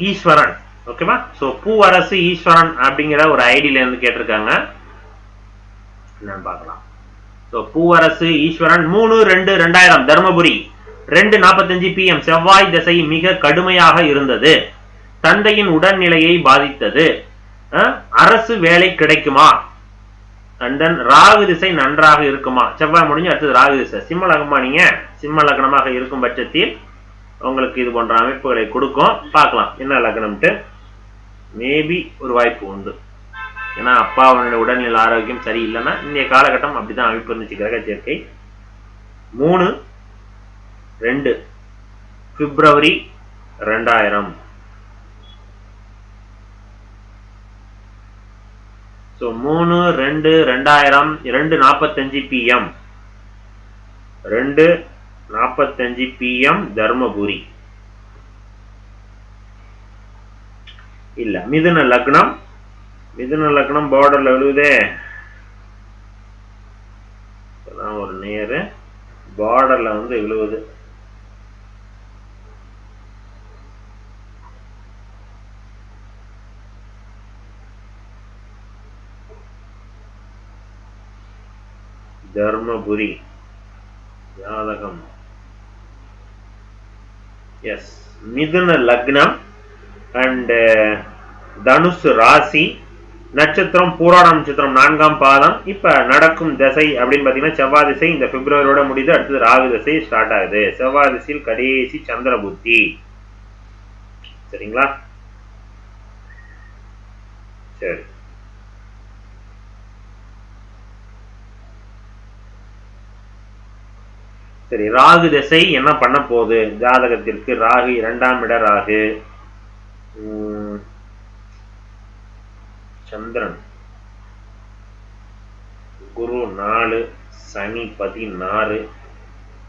ஈஸ்வரன். ஓகேவா? சோ பூவரசு ஈஸ்வரன் அப்படிங்கிற ஒரு ஐடியில இருந்து கேட்டிருக்காங்க. என்னன்னு பார்க்கலாம். சோ பூவரசு ஈஸ்வரன் 3/2/2000 தர்மபுரி 2:45 PM செவ்வாய் திசை மிக கடுமையாக இருந்தது. தந்தையின் உடல்நிலையை பாதித்தது. அரசு வேலை கிடைக்குமா? அண்ட் தென் ராகு திசை நன்றாக இருக்குமா? செவ்வாய் முடிஞ்சு அடுத்தது ராகு திசை. சிம்ம லக்னமா நீங்க? சிம்ம லக்னமாக இருக்கும் பட்சத்தில் உங்களுக்கு இது போன்ற அமைப்புகளை கொடுக்கும். பார்க்கலாம் என்ன லக்னம்ட்டு. மேபி ஒரு வாய்ப்பு உண்டு. ஏன்னா அப்பா அவனுடைய உடல்நிலை ஆரோக்கியம் சரியில்லைன்னா இன்றைய காலகட்டம் அப்படிதான் அமைப்பு இருந்துச்சு. கிரக சேர்க்கை 3/2 பிப்ரவரி 2000. So 3/2/2000 2:45 PM 2:45 PM Dharmapuri. இல்ல மிதுன லக்னம். மிதுன லக்னம் பார்டர்ல விழுவுதே. ஒரு நேரு பார்டர்ல வந்து விழுவுது. தர்மபுரி ஜாதகம். எஸ் மிதுன லக்னம் அண்ட் தனுசு ராசி. நட்சத்திரம் பூராடம் நட்சத்திரம் 4ஆம் பாதம். இப்ப நடக்கும் திசை அப்படின்னு பாத்தீங்கன்னா செவ்வாய் திசை இந்த பிப்ரவரியோட முடிது. அடுத்தது ராகு திசை ஸ்டார்ட் ஆகுது. செவ்வாய் திசையில் கடைசி சந்திர புத்தி. சரிங்களா? சரி. சரி ராகு திசை என்ன பண்ண போகுது ஜாதகத்திற்கு? ராகு 2ஆம் இட ராகு. சந்திரன் குரு 4, சனி 16,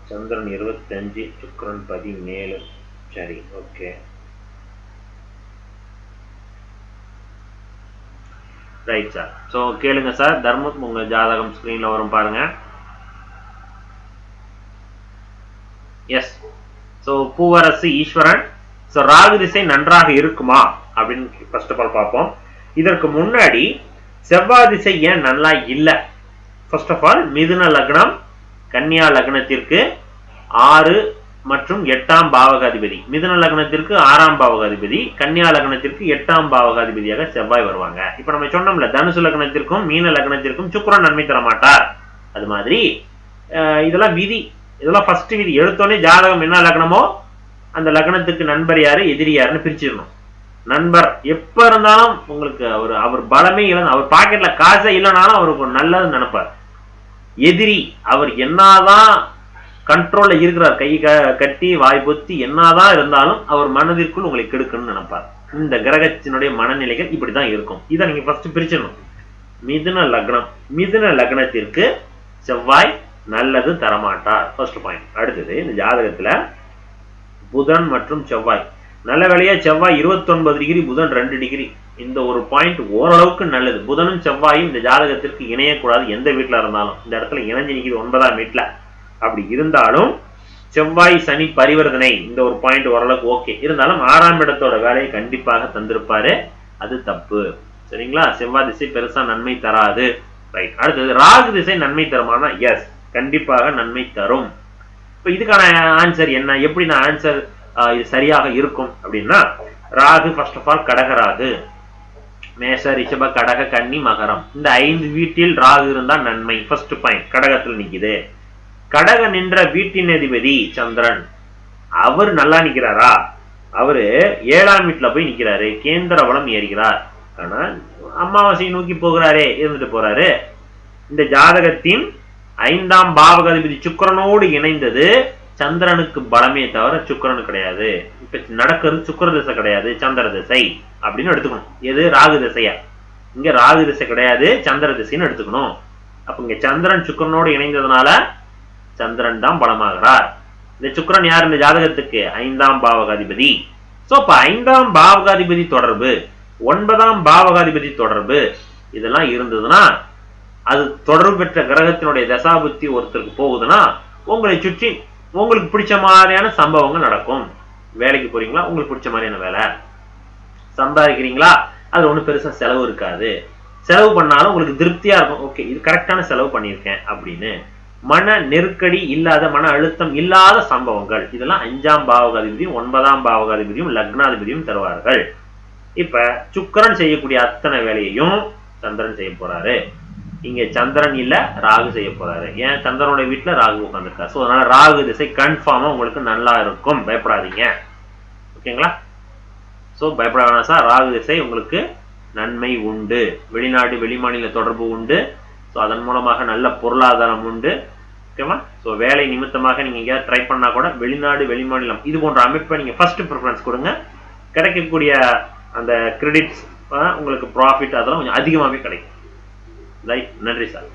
சந்திரன் 25, சுக்கிரன் 17. சரி ஓகே ரைட் சார். ஸோ கேளுங்க சார். தர்மம் உங்க ஜாதகம் ஸ்கிரீன்ல வரும் பாருங்க. எஸ். ஸோ பூவரசு ஈஸ்வரன். ஸோ ராகு திசை நன்றாக இருக்குமா அப்படின்னு ஃபர்ஸ்ட் ஆஃப் ஆல் பார்ப்போம். இதற்கு முன்னாடி செவ்வாய் திசை ஏன் நல்லா இல்லை? ஃபர்ஸ்ட் ஆஃப் ஆல் மிதுன லக்னம் கன்னியா லக்னத்திற்கு 6 மற்றும் 8ஆம் பாவகாதிபதி. மிதுன லக்னத்திற்கு 6ஆம் பாவகாதிபதி, கன்னியா லக்னத்திற்கு 8ஆம் பாவகாதிபதியாக செவ்வாய் வருவாங்க. இப்ப நம்ம சொன்னோம்ல தனுசு லக்னத்திற்கும் மீன லக்னத்திற்கும் சுக்கிரன் நன்மை தர மாட்டார். அது மாதிரி இதெல்லாம் விதி. இதெல்லாம் ஃபர்ஸ்ட் விதி. எடுத்தோடனே ஜாதகம் என்ன லக்னமோ அந்த லக்னத்துக்கு நண்பர் யாரு எதிரி யாருன்னு பிரிச்சிடணும். நண்பர் எப்ப இருந்தாலும் உங்களுக்கு அவர் பலமே இல்லைன்னு, அவர் பாக்கெட்ல காசே இல்லைனாலும் அவருக்கு நல்லது நினைப்பார். எதிரி அவர் என்னதான் கண்ட்ரோல்ல இருக்கிறார், கை கட்டி வாய் பொத்தி என்னதான் இருந்தாலும் அவர் மனதிற்குள் உங்களை கெடுக்கணும்னு நினைப்பார். இந்த கிரகத்தினுடைய மனநிலைகள் இப்படிதான் இருக்கும். இதை நீங்க ஃபர்ஸ்ட் பிரிச்சிடணும். மிதுன லக்னம். மிதுன லக்னத்திற்கு செவ்வாய் நல்லது தரமாட்டார். First point. அடுத்தது இந்த ஜாதகத்துல புதன் மற்றும் செவ்வாய். நல்ல வேளையா செவ்வாய் 29 டிகிரி, புதன் 2 டிகிரி. இந்த ஒரு பாயிண்ட் ஓரளவுக்கு நல்லது. புதனும் செவ்வாயும் இந்த ஜாதகத்திற்கு இணையக்கூடாது எந்த வீட்டுல இருந்தாலும். இந்த இடத்துல இணைஞ்சு நிக்குது 9ஆம் வீட்டுல. அப்படி இருந்தாலும் செவ்வாய் சனி பரிவர்த்தனை இந்த ஒரு பாயிண்ட் ஓரளவுக்கு ஓகே. இருந்தாலும் 6ஆம் இடத்தோட வேலையை கண்டிப்பாக தந்திருப்பாரு. அது தப்பு. சரிங்களா? செவ்வாய் திசை பெருசா நன்மை தராது. ரைட். அடுத்தது ராகு திசை நன்மை தருமானா? எஸ், கண்டிப்பாக நன்மை தரும். இப்ப இதுக்கான ஆன்சர் என்ன? எப்படி நான் ஆன்சர் இது சரியாக இருக்கும் அப்படின்னா, ராகு ஃபர்ஸ்ட் ஆஃப் ஆல் கடகராகு. மேஷ ரிஷப கடக கன்னி மகரம் இந்த 5 வீட்டில் ராகு இருந்தா நன்மை. First point. கடகத்தில் நிக்குது. கடக நின்ற வீட்டின் அதிபதி சந்திரன். அவர் நல்லா நிக்கிறாரா? அவரு 7ஆம் வீட்டுல போய் நிக்கிறாரு. கேந்திர பலம் ஏறுகிறார். ஆனா அமாவாசையை நோக்கி போகிறாரே, இருந்துட்டு போறாரு. இந்த ஜாதகத்தின் 5ஆம் பாவகாதிபதி சுக்கிரனோடு இணைந்தது சந்திரனுக்கு பலமே தவிர சுக்கிரனு கிடையாது. இப்ப நடக்கிறது சுக்கிர திசை கிடையாது, சந்திர திசை அப்படின்னு எடுத்துக்கணும். எது? ராகு திசையா? இங்க ராகு திசை கிடையாது, சந்திர திசைன்னு எடுத்துக்கணும். அப்ப இங்க சந்திரன் சுக்கிரனோடு இணைந்ததுனால சந்திரன் தான் பலமாகிறார். இந்த சுக்கிரன் யார் இந்த ஜாதகத்துக்கு? 5ஆம் பாவகாதிபதி. சோ இப்ப 5ஆம் பாவகாதிபதி தொடர்பு, 9ஆம் பாவகாதிபதி தொடர்பு இதெல்லாம் இருந்ததுன்னா, அது தொடர்பு பெற்ற கிரகத்தினுடைய தசாபுத்தி ஒருத்தருக்கு போகுதுன்னா, உங்களை சுற்றி உங்களுக்கு பிடிச்ச மாதிரியான சம்பவங்கள் நடக்கும். வேலைக்கு போறீங்களா? உங்களுக்கு பிடிச்ச மாதிரியான வேலை. சம்பாதிக்கிறீங்களா அது ஒன்றும் பெருசா செலவு இருக்காது. செலவு பண்ணாலும் உங்களுக்கு திருப்தியா இருக்கும். ஓகே, இது கரெக்டான செலவு பண்ணியிருக்கேன் அப்படின்னு. மன நெருக்கடி இல்லாத, மன அழுத்தம் இல்லாத சம்பவங்கள், இதெல்லாம் 5ஆம் பாவகாதிபதியும் 9ஆம் பாவகாதிபதியும் லக்னாதிபதியும் தருவார்கள். இப்ப சுக்கிரன் செய்யக்கூடிய அத்தனை வேலையையும் சந்திரன் செய்ய போறாரு. இங்க சந்திரன் இல்ல, ராகு செய்ய போறாரு. ஏன்? சந்திரனோட வீட்டுல ராகு உட்காந்துருக்காரு. ஸோ அதனால ராகு திசை கன்ஃபார்மா உங்களுக்கு நல்லா இருக்கும், பயப்படாதீங்க. ஓகேங்களா? ஸோ பயப்பட வேணாம் சார், ராகு திசை உங்களுக்கு நன்மை உண்டு, வெளிநாடு வெளிமாநில தொடர்பு உண்டு. ஸோ அதன் மூலமாக நல்ல பொருளாதாரம் உண்டு. ஓகேவா? ஸோ வேலை நிமித்தமாக நீங்க எங்கேயாவது ட்ரை பண்ணா கூட வெளிநாடு வெளிமாநிலம் இது போன்ற அமைப்பை நீங்க ஃபர்ஸ்ட் ப்ரிஃபரன்ஸ் கொடுங்க. கிடைக்கக்கூடிய அந்த கிரெடிட்ஸ் உங்களுக்கு ப்ராஃபிட் அதெல்லாம் கொஞ்சம் அதிகமாகவே கிடைக்கும். ரைட், நன்றி சார்.